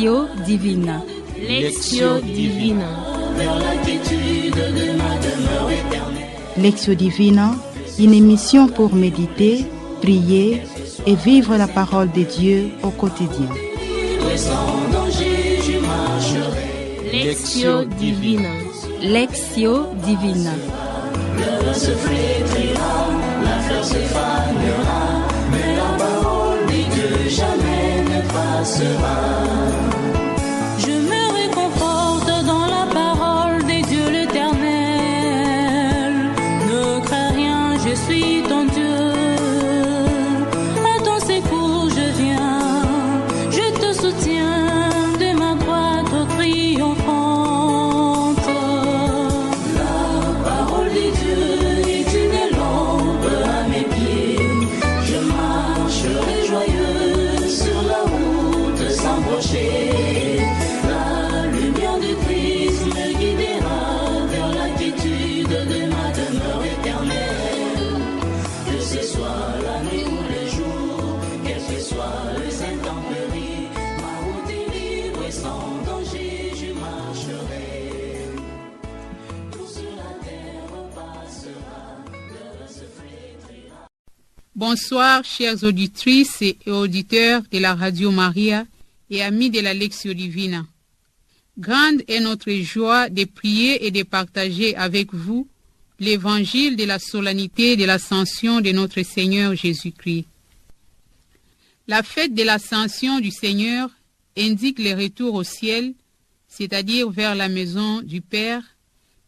Lectio Divina. Lectio Divina. Lectio Divina, une émission pour méditer, prier et vivre la parole de Dieu au quotidien. Lectio Divina. Lectio Divina. Le se flétrira, la fleur se fanera, mais la parole de Dieu jamais ne passera. Je me réconforte dans la parole de Dieu l'Éternel. Ne crains rien, je suis ton Dieu. À ton secours je viens, je te soutiens de ma droite triomphante. La parole de Dieu est une lampe à mes pieds. Je marcherai joyeux sur la route sans broncher. La lumière de Christ me guidera vers la quiétude de ma demeure éternelle. Que ce soit la nuit ou le jour, quel que soit les intempéries, ma route est libre et sans danger je marcherai. Tout sur la terre passera, l'heure se flétrira. Bonsoir, chères auditrices et auditeurs de la Radio Maria et amis de la Lectio Divina. Grande est notre joie de prier et de partager avec vous l'évangile de la solennité de l'ascension de notre Seigneur Jésus-Christ. La fête de l'ascension du Seigneur indique le retour au ciel, c'est-à-dire vers la maison du Père,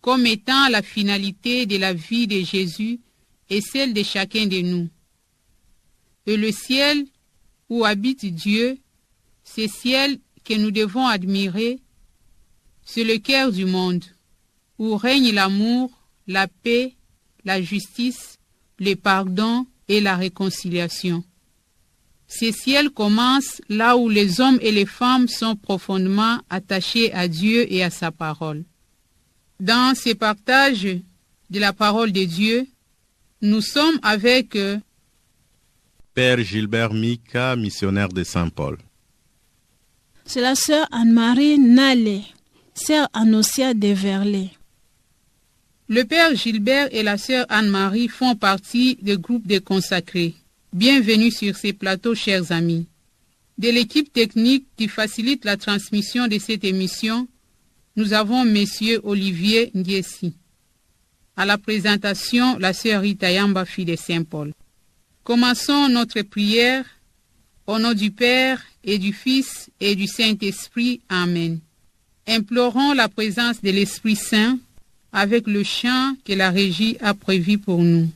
comme étant la finalité de la vie de Jésus et celle de chacun de nous. Et le ciel où habite Dieu, ce ciel que nous devons admirer, c'est le cœur du monde, où règne l'amour, la paix, la justice, le pardon et la réconciliation. Ce ciel commence là où les hommes et les femmes sont profondément attachés à Dieu et à sa parole. Dans ce partage de la parole de Dieu, nous sommes avec Père Gilbert Mika, missionnaire de Saint-Paul. C'est la sœur Anne-Marie Nalé, sœur Anosia de Verlet. le Père Gilbert et la sœur Anne-Marie font partie du groupe des consacrés. Bienvenue sur ces plateaux, chers amis. De l'équipe technique qui facilite la transmission de cette émission, nous avons Monsieur Olivier Ndiessi. À la présentation, la sœur Rita Yamba, fille de Saint-Paul. Commençons notre prière au nom du Père et du Fils et du Saint-Esprit. Amen. Implorons la présence de l'Esprit Saint avec le chant que la régie a prévu pour nous.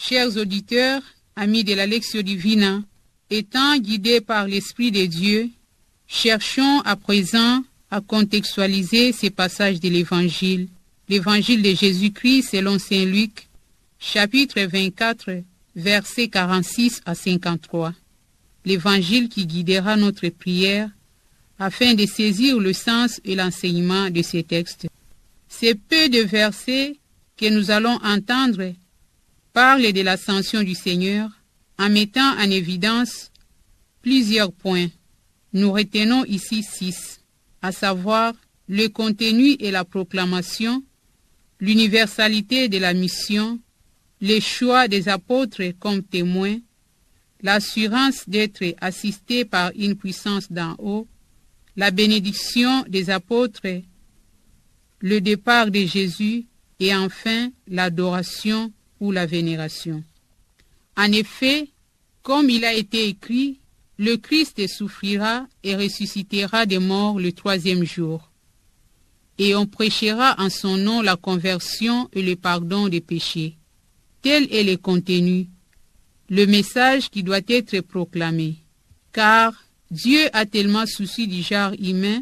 Chers auditeurs, amis de la Lectio Divina, étant guidés par l'Esprit de Dieu, cherchons à présent à contextualiser ces passages de l'Évangile. L'Évangile de Jésus-Christ selon Saint Luc, chapitre 24, versets 46 à 53. L'Évangile qui guidera notre prière afin de saisir le sens et l'enseignement de ces textes. Ces peu de versets que nous allons entendre parle de l'ascension du Seigneur en mettant en évidence plusieurs points. Nous retenons ici 6, à savoir le contenu et la proclamation, l'universalité de la mission, le choix des apôtres comme témoins, l'assurance d'être assistés par une puissance d'en haut, la bénédiction des apôtres le départ de Jésus et enfin l'adoration ou la vénération. En effet, comme il a été écrit, le Christ souffrira et ressuscitera des morts le 3e jour. Et on prêchera en son nom la conversion et le pardon des péchés. Tel est le contenu, le message qui doit être proclamé. Car Dieu a tellement souci du genre humain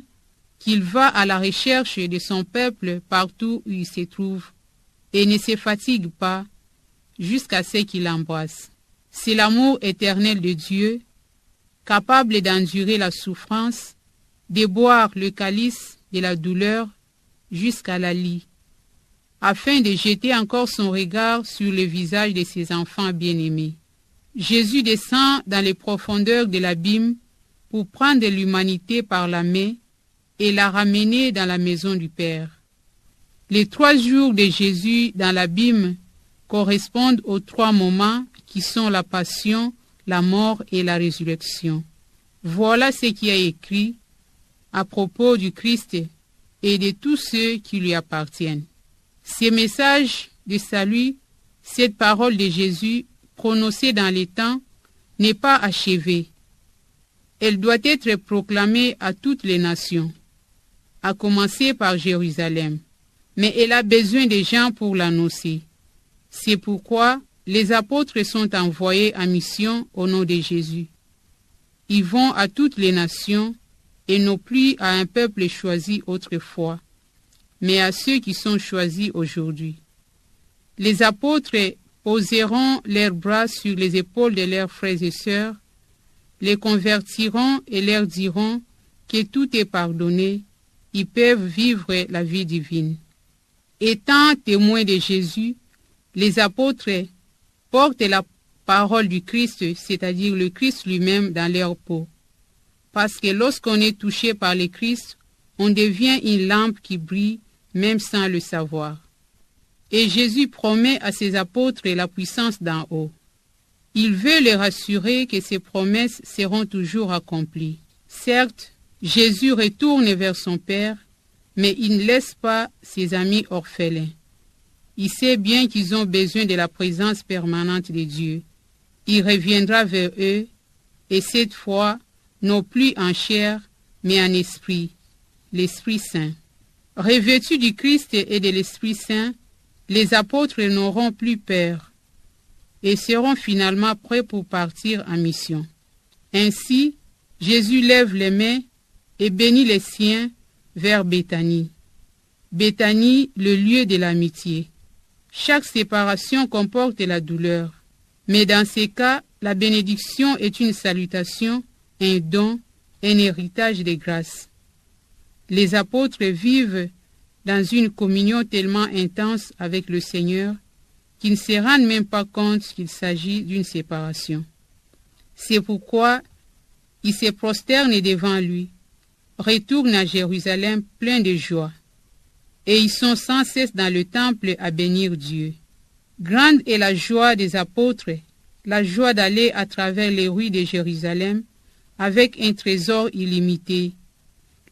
qu'il va à la recherche de son peuple partout où il se trouve et ne se fatigue pas jusqu'à ce qu'il l'embrasse. C'est l'amour éternel de Dieu, capable d'endurer la souffrance, de boire le calice de la douleur jusqu'à la lie, afin de jeter encore son regard sur le visage de ses enfants bien-aimés. Jésus descend dans les profondeurs de l'abîme pour prendre l'humanité par la main et la ramener dans la maison du Père. Les 3 jours de Jésus dans l'abîme correspondent aux 3 moments qui sont la passion, la mort et la résurrection. Voilà ce qui est écrit à propos du Christ et de tous ceux qui lui appartiennent. Ces messages de salut, cette parole de Jésus prononcée dans les temps, n'est pas achevée. Elle doit être proclamée à toutes les nations, à commencer par Jérusalem. Mais elle a besoin de gens pour l'annoncer. C'est pourquoi les apôtres sont envoyés en mission au nom de Jésus. Ils vont à toutes les nations et non plus à un peuple choisi autrefois, mais à ceux qui sont choisis aujourd'hui. Les apôtres poseront leurs bras sur les épaules de leurs frères et sœurs, les convertiront et leur diront que tout est pardonné, ils peuvent vivre la vie divine. Étant témoins de Jésus, les apôtres portent la parole du Christ, c'est-à-dire le Christ lui-même, dans leur peau. Parce que lorsqu'on est touché par le Christ, on devient une lampe qui brille, même sans le savoir. Et Jésus promet à ses apôtres la puissance d'en haut. Il veut les rassurer que ses promesses seront toujours accomplies. Certes, Jésus retourne vers son Père, mais il ne laisse pas ses amis orphelins. Il sait bien qu'ils ont besoin de la présence permanente de Dieu. Il reviendra vers eux, et cette fois, non plus en chair, mais en esprit, l'Esprit Saint. Revêtus du Christ et de l'Esprit Saint, les apôtres n'auront plus peur et seront finalement prêts pour partir en mission. Ainsi, Jésus lève les mains et bénit les siens vers Béthanie. Béthanie, le lieu de l'amitié. Chaque séparation comporte la douleur, mais dans ces cas, la bénédiction est une salutation, un don, un héritage de grâce. Les apôtres vivent dans une communion tellement intense avec le Seigneur qu'ils ne se rendent même pas compte qu'il s'agit d'une séparation. C'est pourquoi ils se prosternent devant lui, retournent à Jérusalem pleins de joie, et ils sont sans cesse dans le temple à bénir Dieu. Grande est la joie des apôtres, la joie d'aller à travers les rues de Jérusalem avec un trésor illimité,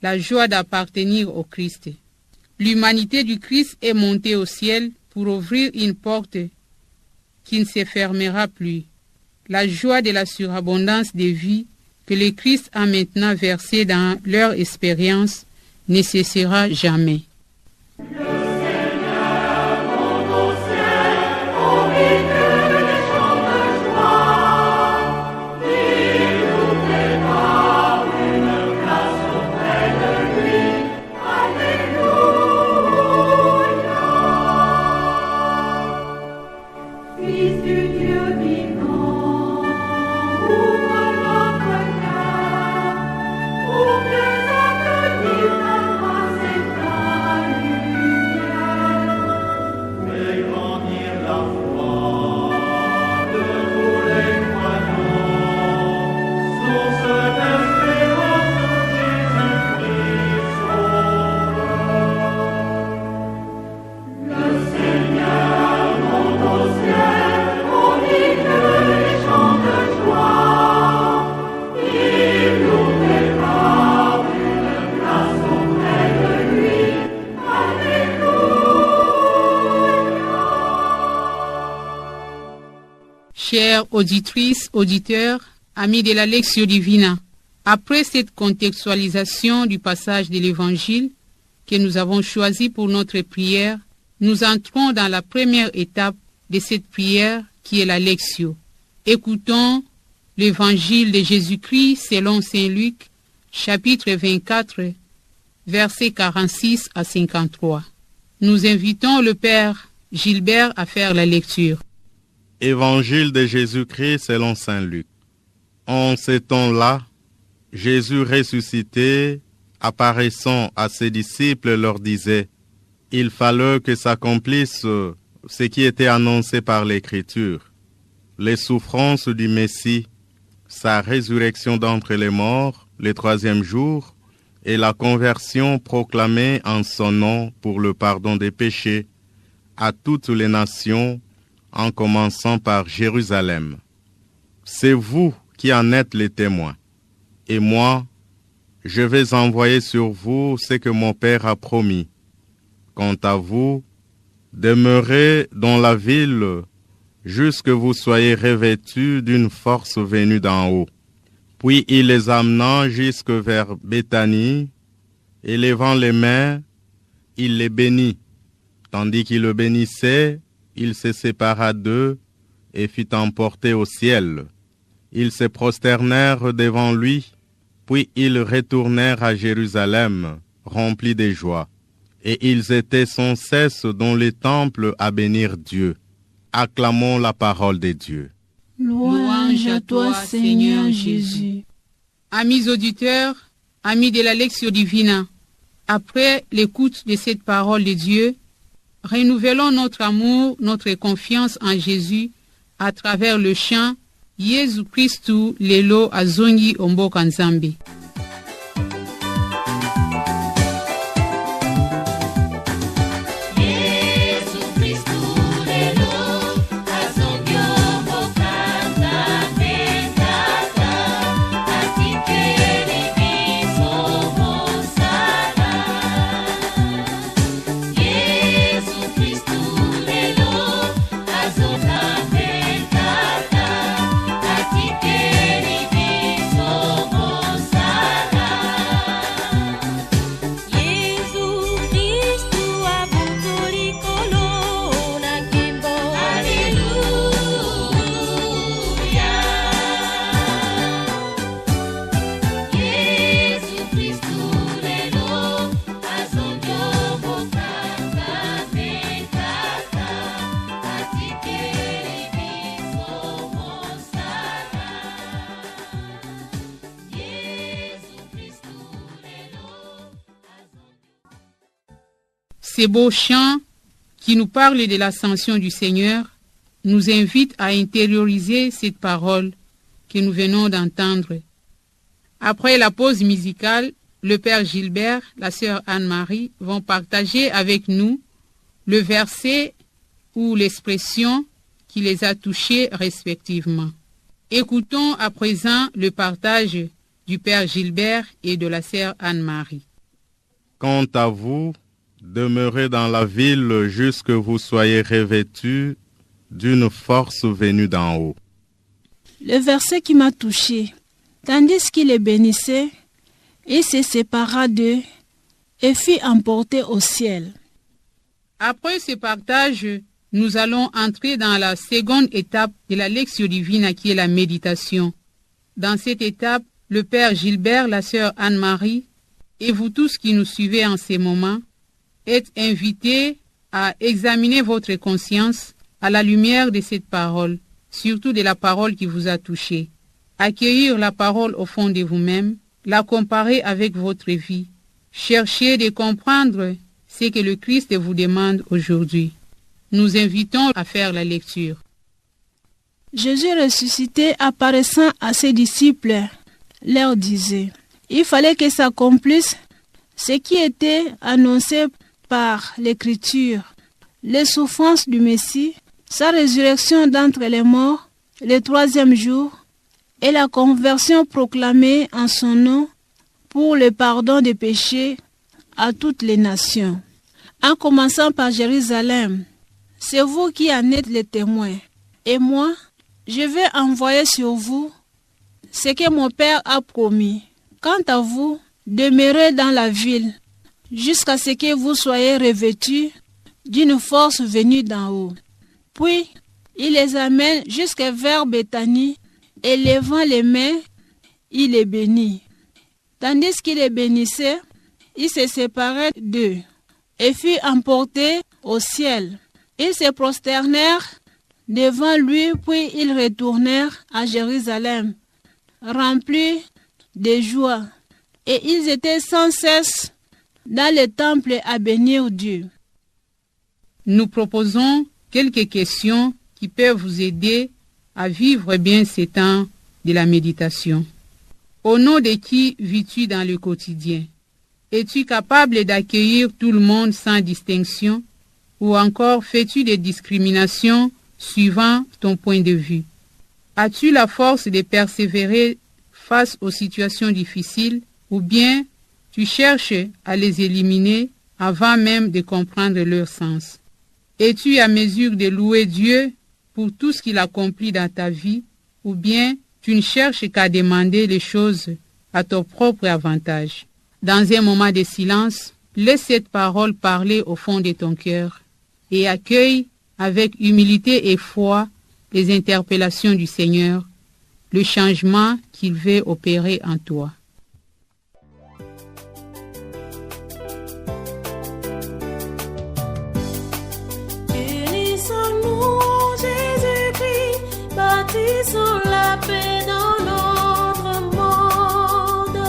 la joie d'appartenir au Christ. L'humanité du Christ est montée au ciel pour ouvrir une porte qui ne se fermera plus. La joie de la surabondance de vie que le Christ a maintenant versée dans leur expérience ne cessera jamais. Ouvre la grâce et Chères auditrices, auditeurs, amis de la Lectio Divina, après cette contextualisation du passage de l'Évangile que nous avons choisi pour notre prière, nous entrons dans la première étape de cette prière qui est la Lectio. Écoutons l'Évangile de Jésus-Christ selon Saint Luc, chapitre 24, versets 46 à 53. Nous invitons le Père Gilbert à faire la lecture. Évangile de Jésus-Christ selon Saint Luc. En ces temps-là, Jésus ressuscité, apparaissant à ses disciples, leur disait: « Il fallait que s'accomplisse ce qui était annoncé par l'Écriture, les souffrances du Messie, sa résurrection d'entre les morts, le troisième jour, et la conversion proclamée en son nom pour le pardon des péchés à toutes les nations, en commençant par Jérusalem. C'est vous qui en êtes les témoins. Et moi, je vais envoyer sur vous ce que mon Père a promis. Quant à vous, demeurez dans la ville jusque vous soyez revêtus d'une force venue d'en haut. » Puis il les amena jusque vers Béthanie, et levant les mains, il les bénit. Tandis qu'il le bénissait, il se sépara d'eux et fut emporté au ciel. Ils se prosternèrent devant lui, puis ils retournèrent à Jérusalem, remplis de joie. Et ils étaient sans cesse dans les temples à bénir Dieu. Acclamons la parole de Dieu. Louange à toi, Seigneur Jésus. Amis auditeurs, amis de la Lectio Divina, après l'écoute de cette parole de Dieu, renouvelons notre amour, notre confiance en Jésus à travers le chant Yesu Kristu lelo azongi omboka Nzambe. Ces beaux chants qui nous parlent de l'ascension du Seigneur nous invitent à intérioriser cette parole que nous venons d'entendre. Après la pause musicale, le Père Gilbert, la sœur Anne-Marie vont partager avec nous le verset ou l'expression qui les a touchés respectivement. Écoutons à présent le partage du Père Gilbert et de la sœur Anne-Marie. Quant à vous, demeurez dans la ville jusque vous soyez revêtus d'une force venue d'en haut. Le verset qui m'a touché, tandis qu'il les bénissait, il se sépara d'eux et fut emporté au ciel. Après ce partage, nous allons entrer dans la seconde étape de la Lectio Divina qui est la méditation. Dans cette étape, le Père Gilbert, la sœur Anne-Marie et vous tous qui nous suivez en ces moments, êtes invités à examiner votre conscience à la lumière de cette parole, surtout de la parole qui vous a touché. Accueillir la parole au fond de vous-même, la comparer avec votre vie. Cherchez de comprendre ce que le Christ vous demande aujourd'hui. Nous invitons à faire la lecture. Jésus ressuscité apparaissant à ses disciples leur disait: il fallait que s'accomplisse ce qui était annoncé par l'Écriture, les souffrances du Messie, sa résurrection d'entre les morts, le troisième jour, et la conversion proclamée en son nom pour le pardon des péchés à toutes les nations. En commençant par Jérusalem, c'est vous qui en êtes les témoins. Et moi, je vais envoyer sur vous ce que mon Père a promis. Quant à vous, demeurez dans la ville jusqu'à ce que vous soyez revêtus d'une force venue d'en haut. Puis, il les amène jusqu'à vers Béthanie et levant les mains, il les bénit. Tandis qu'il les bénissait, il se séparait d'eux et fut emporté au ciel. Ils se prosternèrent devant lui, puis ils retournèrent à Jérusalem, remplis de joie. Et ils étaient sans cesse dans le temple à bénir Dieu. Nous proposons quelques questions qui peuvent vous aider à vivre bien ces temps de la méditation. Au nom de qui vis-tu dans le quotidien? Es-tu capable d'accueillir tout le monde sans distinction? Ou encore fais-tu des discriminations suivant ton point de vue? As-tu la force de persévérer face aux situations difficiles? Ou bien tu cherches à les éliminer avant même de comprendre leur sens? Es-tu à mesure de louer Dieu pour tout ce qu'il accomplit dans ta vie? Ou bien tu ne cherches qu'à demander les choses à ton propre avantage? Dans un moment de silence, laisse cette parole parler au fond de ton cœur et accueille avec humilité et foi les interpellations du Seigneur, le changement qu'il veut opérer en toi. Unissons-nous, Jésus-Christ, bâtissons la paix dans notre monde.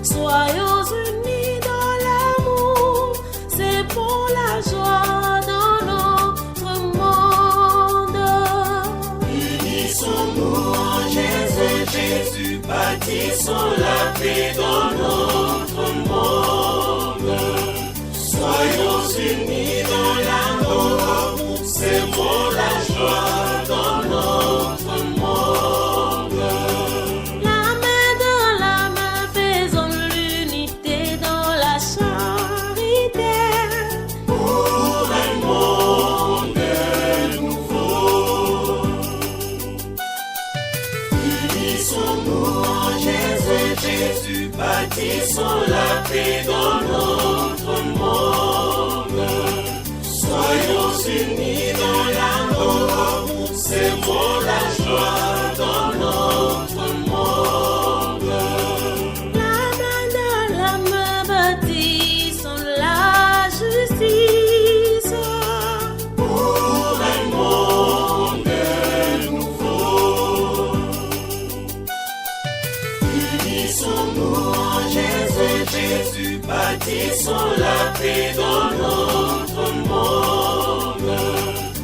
Soyons unis dans l'amour, c'est pour la joie dans notre monde. Unissons-nous en Jésus, bâtissons la paix dans notre monde. Soyons unis dans l'amour, c'est pour la joie dans notre monde. La main dans la main, faisons l'unité dans la charité. Pour un monde nouveau. Unissons-nous en Jésus, bâtissons la paix dans notre monde. Soyons unis dans l'amour, c'est pour la joie dans notre monde. La main dans la main, bâtissons la justice. Pour un monde nouveau. Unissons-nous en Jésus, bâtissons la paix dans notre monde.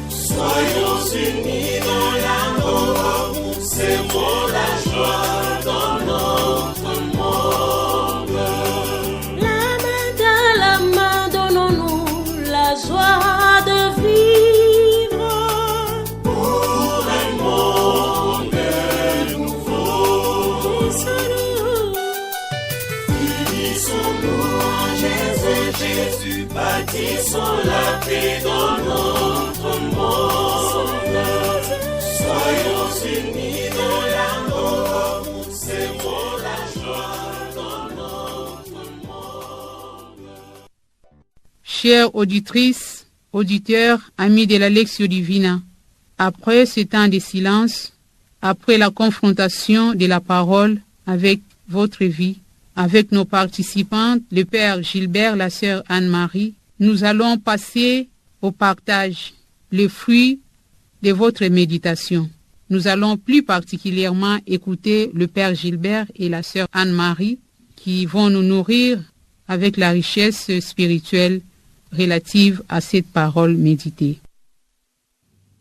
Soyons unis dans l'amour, c'est pour la joie dans notre monde. La main dans la main, donnons-nous la joie de vivre. Pour un monde nouveau. Unissons-nous en Jésus, bâtissons la paix dans notre monde. Soyons unis dans l'amour, c'est pour la joie dans notre monde. Chères auditrices, auditeurs, amis de la Lectio Divina, après ce temps de silence, après la confrontation de la parole avec votre vie, avec nos participants, le Père Gilbert, la Sœur Anne-Marie, nous allons passer au partage, les fruits de votre méditation. Nous allons plus particulièrement écouter le Père Gilbert et la Sœur Anne-Marie qui vont nous nourrir avec la richesse spirituelle relative à cette parole méditée.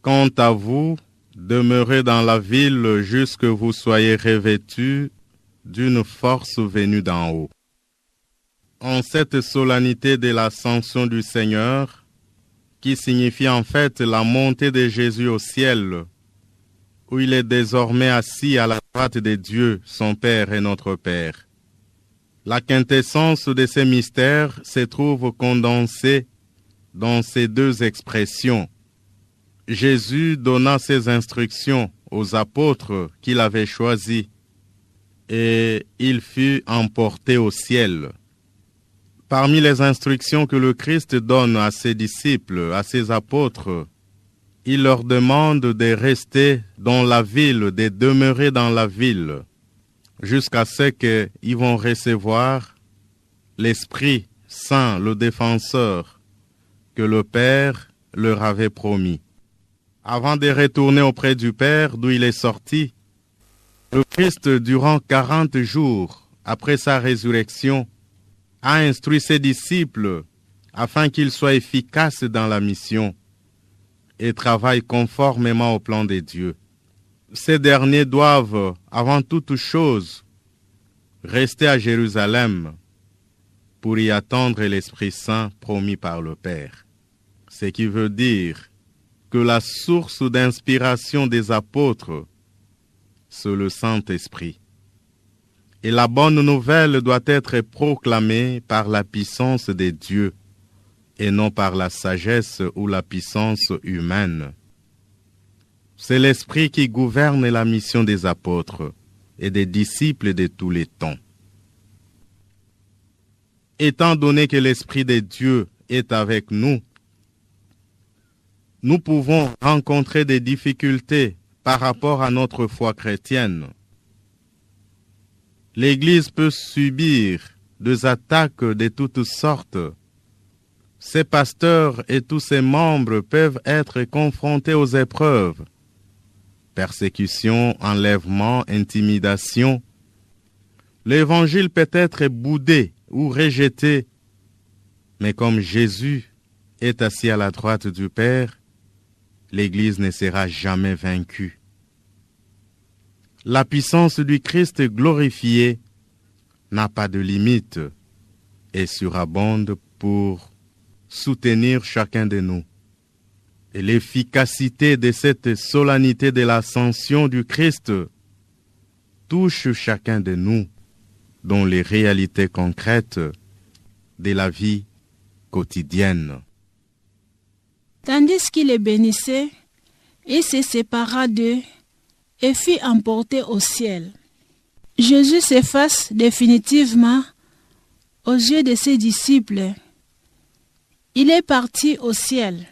Quant à vous, demeurez dans la ville jusque vous soyez revêtus d'une force venue d'en haut. En cette solennité de l'ascension du Seigneur, qui signifie en fait la montée de Jésus au ciel, où il est désormais assis à la droite de Dieu, son Père et notre Père. La quintessence de ces mystères se trouve condensée dans ces deux expressions. Jésus donna ses instructions aux apôtres qu'il avait choisis et il fut emporté au ciel. Parmi les instructions que le Christ donne à ses disciples, à ses apôtres, il leur demande de rester dans la ville, de demeurer dans la ville, jusqu'à ce qu'ils vont recevoir l'Esprit Saint, le défenseur, que le Père leur avait promis. Avant de retourner auprès du Père, d'où il est sorti, le Christ, durant 40 jours, après sa résurrection, a instruit ses disciples afin qu'ils soient efficaces dans la mission et travaillent conformément au plan de Dieu. Ces derniers doivent, avant toute chose, rester à Jérusalem pour y attendre l'Esprit Saint promis par le Père. Ce qui veut dire que la source d'inspiration des apôtres, c'est le Saint-Esprit. Et la bonne nouvelle doit être proclamée par la puissance de Dieu et non par la sagesse ou la puissance humaine. C'est l'Esprit qui gouverne la mission des apôtres et des disciples de tous les temps. Étant donné que l'Esprit de Dieu est avec nous, nous pouvons rencontrer des difficultés par rapport à notre foi chrétienne. L'Église peut subir des attaques de toutes sortes. Ses pasteurs et tous ses membres peuvent être confrontés aux épreuves, persécutions, enlèvements, intimidations. L'Évangile peut être boudé ou rejeté, mais comme Jésus est assis à la droite du Père, l'Église ne sera jamais vaincue. La puissance du Christ glorifié n'a pas de limite et surabonde pour soutenir chacun de nous. Et l'efficacité de cette solennité de l'ascension du Christ touche chacun de nous dans les réalités concrètes de la vie quotidienne. Tandis qu'il les bénissait, il se sépara d'eux et fut emporté au ciel. Jésus s'efface définitivement aux yeux de ses disciples. Il est parti au ciel.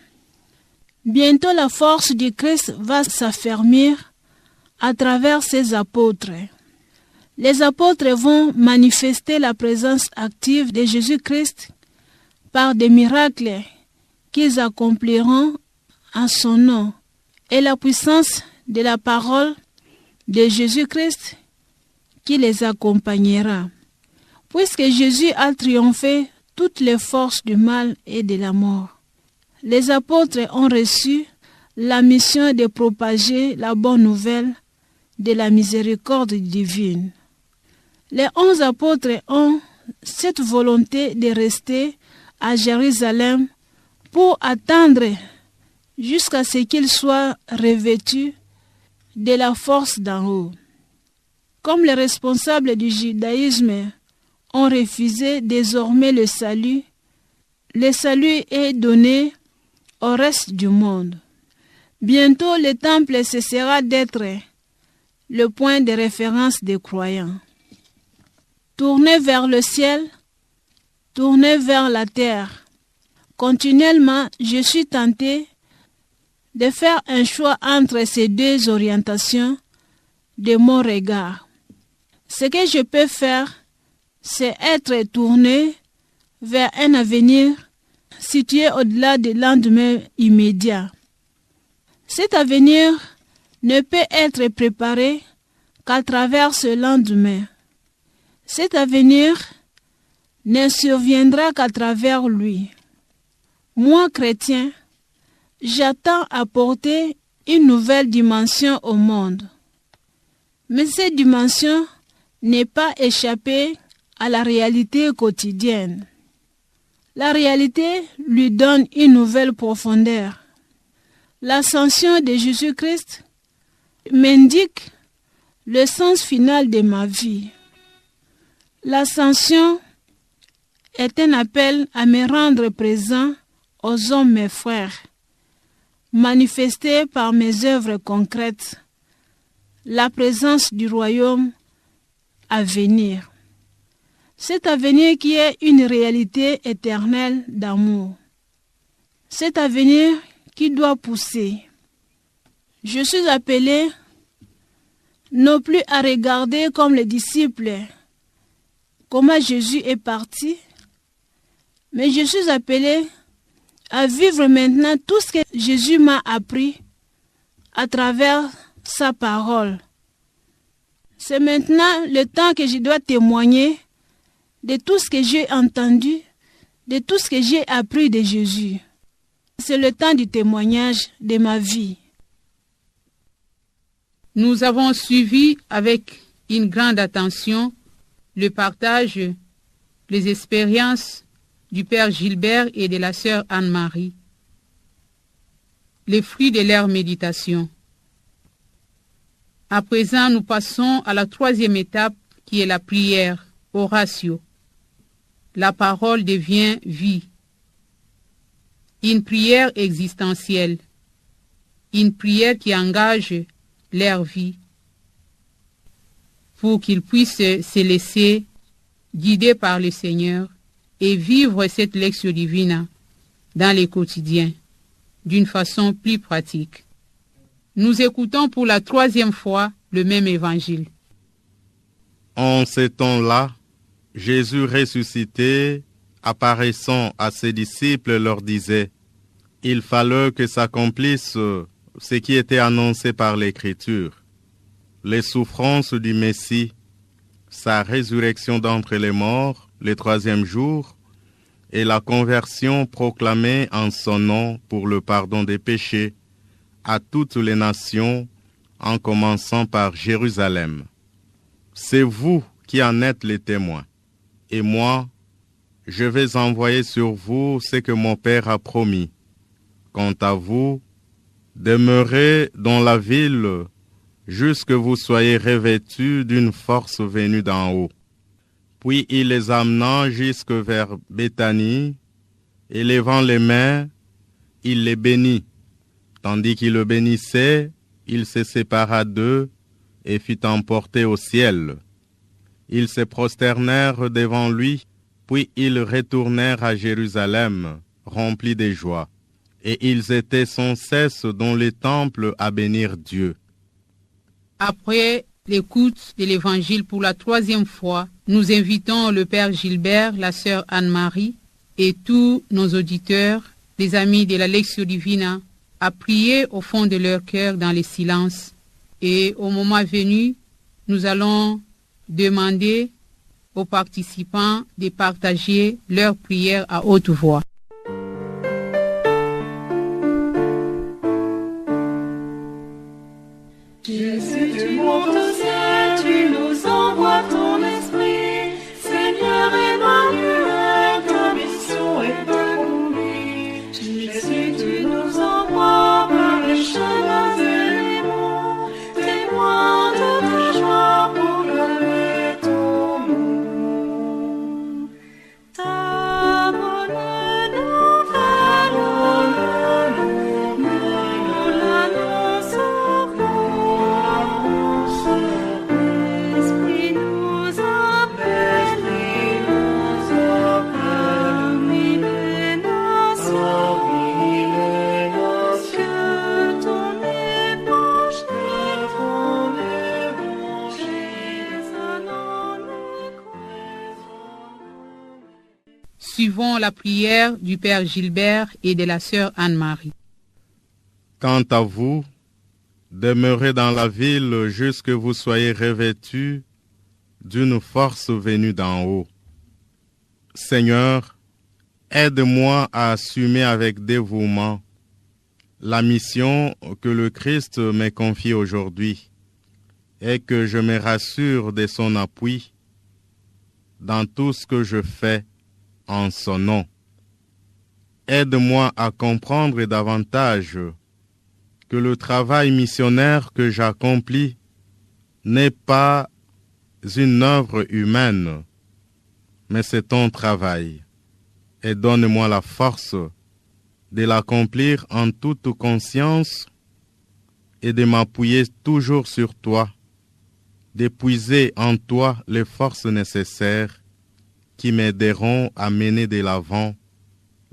Bientôt la force du Christ va s'affermir à travers ses apôtres. Les apôtres vont manifester la présence active de Jésus-Christ par des miracles qu'ils accompliront en son nom et la puissance de la parole de Jésus-Christ qui les accompagnera. Puisque Jésus a triomphé toutes les forces du mal et de la mort, les apôtres ont reçu la mission de propager la bonne nouvelle de la miséricorde divine. Les 11 apôtres ont cette volonté de rester à Jérusalem pour attendre jusqu'à ce qu'ils soient revêtus de la force d'en haut. Comme les responsables du judaïsme ont refusé désormais le salut est donné au reste du monde. Bientôt, le temple cessera d'être le point de référence des croyants. Tournez vers le ciel, tournez vers la terre. Continuellement, je suis tenté de faire un choix entre ces deux orientations de mon regard. Ce que je peux faire, c'est être tourné vers un avenir situé au-delà du lendemain immédiat. Cet avenir ne peut être préparé qu'à travers ce lendemain. Cet avenir ne surviendra qu'à travers lui. Moi, chrétien, j'attends apporter une nouvelle dimension au monde. Mais cette dimension n'est pas échappée à la réalité quotidienne. La réalité lui donne une nouvelle profondeur. L'ascension de Jésus-Christ m'indique le sens final de ma vie. L'ascension est un appel à me rendre présent aux hommes, mes frères, manifesté par mes œuvres concrètes, la présence du royaume à venir. Cet avenir qui est une réalité éternelle d'amour. Cet avenir qui doit pousser. Je suis appelé non plus à regarder comme les disciples comment Jésus est parti, mais je suis appelé à vivre maintenant tout ce que Jésus m'a appris à travers sa parole. C'est maintenant le temps que je dois témoigner de tout ce que j'ai entendu, de tout ce que j'ai appris de Jésus. C'est le temps du témoignage de ma vie. Nous avons suivi avec une grande attention le partage, les expériences du Père Gilbert et de la sœur Anne-Marie, les fruits de leur méditation. À présent, nous passons à la troisième étape qui est la prière, oratio. La parole devient vie. Une prière existentielle, une prière qui engage leur vie pour qu'ils puissent se laisser guider par le Seigneur et vivre cette lectio divina dans le quotidien d'une façon plus pratique. Nous écoutons pour la troisième fois le même évangile. En ces temps-là, Jésus ressuscité, apparaissant à ses disciples, leur disait: « Il fallait que s'accomplisse ce qui était annoncé par l'Écriture, les souffrances du Messie, sa résurrection d'entre les morts le troisième jour, et la conversion proclamée en son nom pour le pardon des péchés à toutes les nations, en commençant par Jérusalem. C'est vous qui en êtes les témoins, et moi, je vais envoyer sur vous ce que mon Père a promis. Quant à vous, demeurez dans la ville jusque vous soyez revêtus d'une force venue d'en haut. » Puis il les amena jusque vers Béthanie, et levant les mains, il les bénit. Tandis qu'il le bénissait, il se sépara d'eux et fut emporté au ciel. Ils se prosternèrent devant lui, puis ils retournèrent à Jérusalem, remplis de joie. Et ils étaient sans cesse dans les temples à bénir Dieu. Après l'écoute de l'Évangile pour la troisième fois, nous invitons le Père Gilbert, la sœur Anne-Marie et tous nos auditeurs, les amis de la Lectio Divina, à prier au fond de leur cœur dans le silence. Et au moment venu, nous allons demander aux participants de partager leur prière à haute voix. Jésus, tu montes au ciel, tu nous envoies ton esprit. Seigneur Emmanuel, ta mission est accomplie. Jésus, tu nous envoies par les chemins et les monts, témoins de ta joie pour lever ton nom. Ta bonne nouvelle, nous l'annonçons. L'Esprit nous appelle, parmi les nations, que ton évangile, Suivons la prière du Père Gilbert et de la sœur Anne-Marie. Quant à vous, demeurez dans la ville jusque vous soyez revêtus d'une force venue d'en haut. Seigneur, aide-moi à assumer avec dévouement la mission que le Christ me confie aujourd'hui et que je me rassure de son appui dans tout ce que je fais en son nom. Aide-moi à comprendre davantage que le travail missionnaire que j'accomplis n'est pas une œuvre humaine, mais c'est ton travail. Et donne-moi la force de l'accomplir en toute conscience et de m'appuyer toujours sur toi d'épuiser en toi les forces nécessaires qui m'aideront à mener de l'avant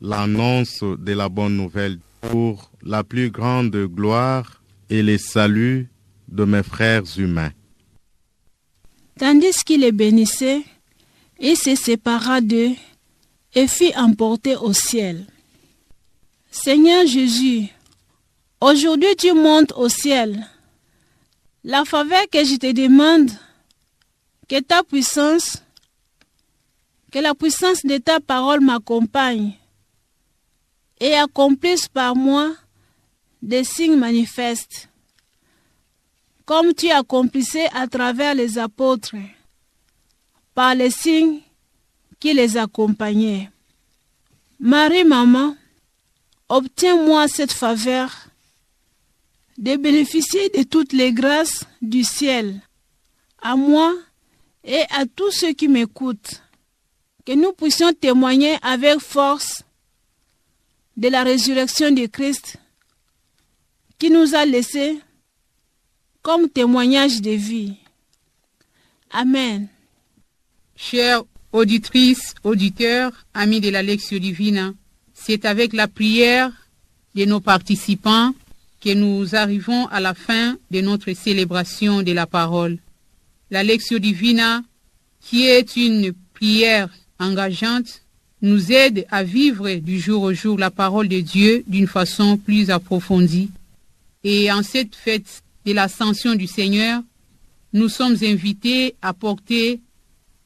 l'annonce de la bonne nouvelle pour la plus grande gloire et le salut de mes frères humains. Tandis qu'il les bénissait, il se sépara d'eux et fut emporté au ciel. Seigneur Jésus, aujourd'hui tu montes au ciel. La faveur que je te demande, que la puissance de ta parole m'accompagne et accomplisse par moi des signes manifestes, comme tu accomplissais à travers les apôtres, par les signes qui les accompagnaient. Marie, maman, obtiens-moi cette faveur de bénéficier de toutes les grâces du ciel, à moi et à tous ceux qui m'écoutent, que nous puissions témoigner avec force de la résurrection de Christ qui nous a laissés comme témoignage de vie. Amen. Chères auditrices, auditeurs, amis de la Lectio Divina, c'est avec la prière de nos participants que nous arrivons à la fin de notre célébration de la parole. La Lectio Divina, qui est une prière engageante, nous aide à vivre du jour au jour la parole de Dieu d'une façon plus approfondie. Et en cette fête de l'ascension du Seigneur, nous sommes invités à porter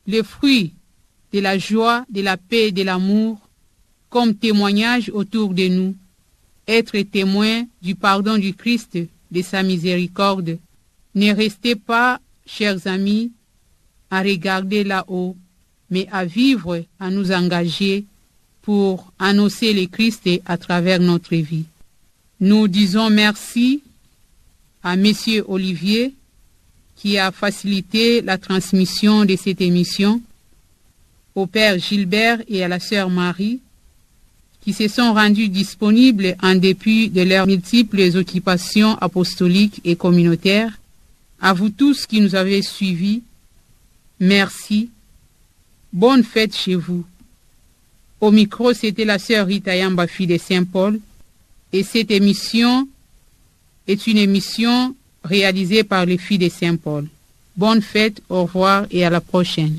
les fruits de la joie, de la paix et de l'amour comme témoignage autour de nous. Être témoin du pardon du Christ, de sa miséricorde. Ne restez pas, chers amis, à regarder là-haut, mais à vivre, à nous engager pour annoncer le Christ à travers notre vie. Nous disons merci à Monsieur Olivier qui a facilité la transmission de cette émission, au Père Gilbert et à la Sœur Marie, qui se sont rendus disponibles en dépit de leurs multiples occupations apostoliques et communautaires. À vous tous qui nous avez suivis, merci. Bonne fête chez vous. Au micro, c'était la Sœur Rita Yamba, fille de Saint-Paul, et cette émission est une émission réalisée par les filles de Saint-Paul. Bonne fête, au revoir et à la prochaine.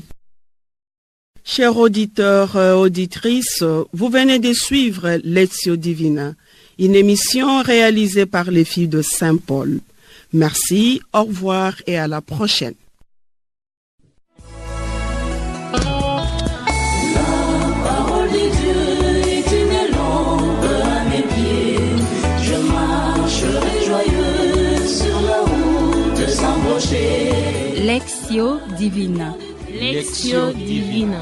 Chers auditeurs, auditrices, vous venez de suivre Lectio Divina, une émission réalisée par les filles de Saint-Paul. Merci, au revoir et à la prochaine. La parole de Dieu est une lampe à mes pieds. Je marcherai joyeux sur la route sans broncher. Lectio Divina. Lectio Divina.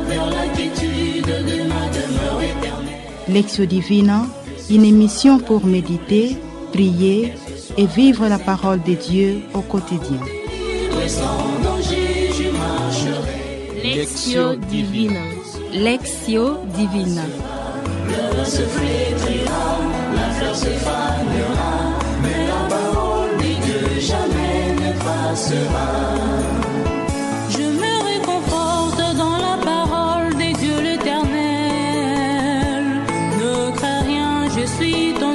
Vers la quiétude de ma demeure éternelle. Lectio Divina, une émission pour méditer, prier et vivre la parole de Dieu au quotidien. Libre et sans danger, je marcherai. Lectio Divina. Lectio Divina. Le vent se flétrira, la fleur se fanera, mais la parole de Dieu jamais ne passera. Je me réconforte dans la parole de Dieu l'Éternel. Ne crains rien, je suis ton